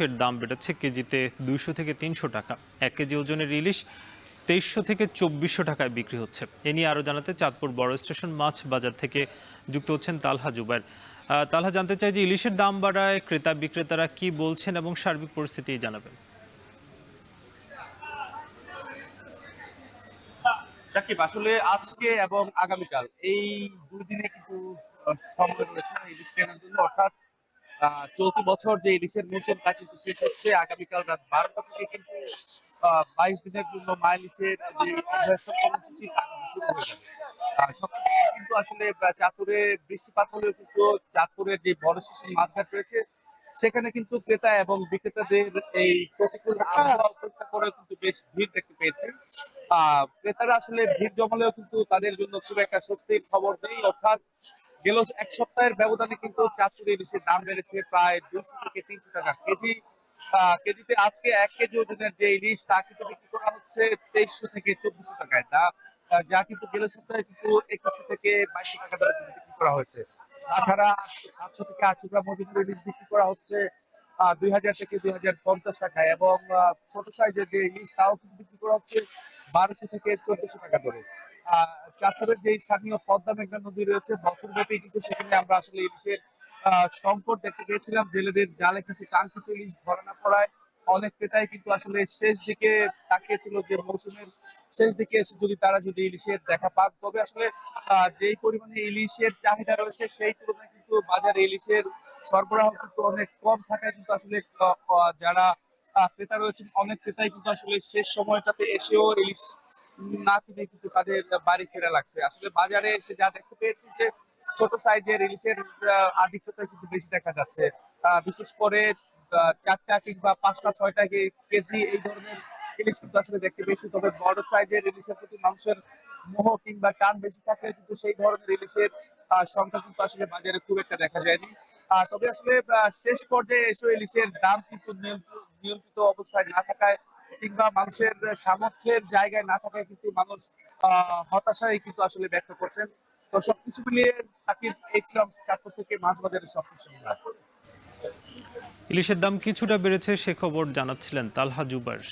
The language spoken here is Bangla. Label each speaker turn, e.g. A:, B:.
A: ইলিশের দাম বেড়েছে কেজিতে 200 থেকে 300 টাকা। 1 কেজি ওজনের ইলিশ 2300 থেকে 2400 টাকায় বিক্রি হচ্ছে। এ নিয়ে আরও জানাতে চাঁদপুর বড় স্টেশন মাছ বাজার থেকে যুক্ত হচ্ছেন তালহা জুবায়ের। তালহা, জানতে চাই যে ইলিশের দাম বাড়ায় ক্রেতা বিক্রেতারা কি বলছেন এবং সার্বিক পরিস্থিতি জানাবেন।
B: সাকিব, আসলে আজকে এবং আগামীকাল এই দুই দিনে কিন্তু সময় রয়েছে ইলিশ কেনার জন্য। অর্থাৎ চলতি বছর যে ইলিশের মৌসুম তা কিন্তু শেষ হচ্ছে আগামীকাল রাত 12টা থেকে। কিন্তু 22 দিনের জন্য মা ইলিশের যে অভ্যর্থনা কর্মসূচি তা কিন্তু শুরু হয়ে যাবে। সবকিছু কিন্তু আসলে চাঁদপুরে বৃষ্টিপাত হলেও কিন্তু চাঁদপুরের যে বড় স্টেশন মাছঘাট রয়েছে সেখানে কিন্তু ক্রেতা এবং বিক্রেতাদের এই প্রতিকূল আবহাওয়া উপেক্ষা করে কিন্তু বেশ ভিড় দেখতে পেয়েছি। ক্রেতারা আসলে ভিড় জমালেও কিন্তু তাদের জন্য খুব একটা স্বস্তির খবর নেই। অর্থাৎ গেল এক সপ্তাহের ব্যবধানে কিন্তু চাঁদপুরে ইলিশের দাম বেড়েছে প্রায় 200 থেকে 300 টাকা কেজি। কেজিতে আজকে 1 কেজি ওজনের যে ইলিশ তা কিন্তু বিক্রি করা হচ্ছে 2300 থেকে 2400 টাকায়। যা কিন্তু গেল সপ্তাহে কিন্তু 2100 থেকে 2200 টাকা দরে কিন্তু বিক্রি করা হয়েছে। তাছাড়া 700 থেকে 800 গ্রাম ওজনের ইলিশ বিক্রি করা হচ্ছে 2000 থেকে 2050 টাকায়, এবং ছোট সাইজের যে ইলিশ তাও কিন্তু বিক্রি করা হচ্ছে 1200 থেকে 1400 টাকা দরে। চাঁদপুরের যে স্থানীয় পদ্মা মেঘনা নদী রয়েছে বছরব্যাপী কিন্তু সেখানে আমরা আসলে ইলিশের সংকট দেখতে পেয়েছিলাম। জেলেদের জালে কিন্তু কাঙ্ক্ষিত ইলিশ ধরা না পড়ায় অনেক ক্রেতাই কিন্তু আসলে শেষ দিকে তাকিয়েছিল যে মৌসুমের শেষ দিকে এসে যদি ইলিশের দেখা পাক, তবে আসলে যেই পরিমাণে ইলিশের চাহিদা রয়েছে সেই তুলনায় কিন্তু বাজারে ইলিশের সরবরাহ কিন্তু অনেক কম থাকায় কিন্তু আসলে যারা ক্রেতা রয়েছেন অনেক ক্রেতাই কিন্তু আসলে শেষ সময়টাতে এসেও ইলিশ না কিনে কিন্তু তাদের বাড়ি ফেরা লাগছে। আসলে বাজারে এসে যা দেখতে পেয়েছি যে ছোট সাইজের ইলিশের আধিক্যতা কিন্তু বেশি দেখা যাচ্ছে। বিশেষ করে 4টা কিংবা 5টা 6টা কেজি এই ধরনের ইলিশ কিন্তু আসলে দেখতে পেয়েছি। তবে বড় সাইজের ইলিশের প্রতি মানুষের মোহ কিংবা টান বেশি থাকলে কিন্তু সেই ধরনের ইলিশের সংখ্যা কিন্তু আসলে বাজারে খুব একটা দেখা যায়নি। তবে আসলে শেষ পর্যায়ে এসে ইলিশের দাম কিন্তু নিয়ন্ত্রিত অবস্থায় না থাকায় কিংবা মানুষের সামর্থ্যের জায়গায় না থাকায় কিন্তু মানুষ হতাশায় কিন্তু আসলে ব্যক্ত করছেন। তো সবকিছু মিলিয়ে সাকিব, এই ছিলাম চাঁদপুর থেকে মাছ বাজারের সবচেয়ে সংবাদ।
A: ইলিশের দাম কিছুটা বেড়েছে সে খবর জানাচ্ছিলেন তালহা জুবায়ের।